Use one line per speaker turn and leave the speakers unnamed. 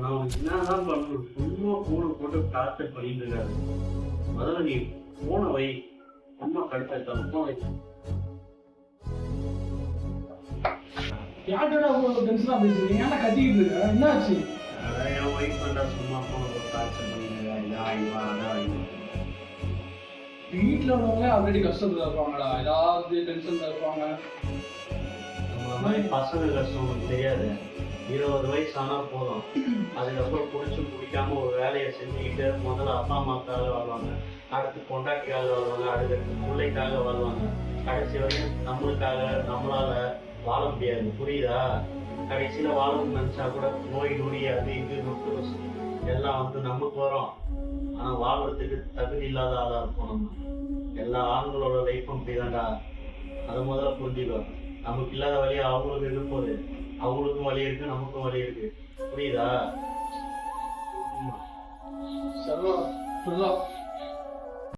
நான் உனக்கு என்னதான் பண்ணணும்? சும்மா போனை போட்டு டார்ச்சர் பண்ணிட்டு இருக்காரு. முதல்ல நீ போனை வை. அம்மா கடுப்பாயிட்டாங்க. போன் வை.
யார்கிட்ட அவ்வளவு டென்ஷனா பேசுறீங்க? ஏன்னா கத்திக்கிட்டு இருக்க? என்னாச்சு?
அதான் என் ஒய்ஃப் பண்ணா சும்மா போனை போட்டு டார்ச்சர் பண்ணிட்டு இருக்கா.
வீட்டுல உள்ளவங்க ஆல்ரெடி கஷ்டத்துல இருப்பாங்கடா, ஏதாவது டென்ஷன்ல இருப்பாங்க.
நம்ம மாதிரி பசங்க கஷ்டம் உனக்கு தெரியாது. 20 வயசு ஆனா போதும். அதுக்கப்புறம் பிடிக்காம ஒரு வேலையை செஞ்சுக்கிட்டு முதல்ல அப்பா அம்மாக்காக வாழ்வாங்க, அடுத்து பொண்டாட்டிக்காக வாழ்வாங்க, அடுத்து பிள்ளைக்காக வாழ்வாங்க. கடைசி வரைக்கும் நம்மளுக்காக நம்மளால வாழ முடியாது. புரியுதா? கடைசியில வாழணும்னு நினைச்சா கூட நோய் நொடி அது இது நொட்டு எல்லாம் நமக்கு வரும். ஆனா வாழ்றதுக்கு தகுதி இல்லாத ஆளா இருக்கும். நம்ம எல்லா ஆண்களோட லைஃப்பும் இப்படிதான்டா. அதை முதல்ல புரிஞ்சுக்கலாம். நமக்கு இல்லாத வழியா அவங்களுக்கு இருப்போது. அவங்களுக்கும் வழி இருக்கு, நமக்கும் வழி இருக்கு. புரியுதா?
சர்வா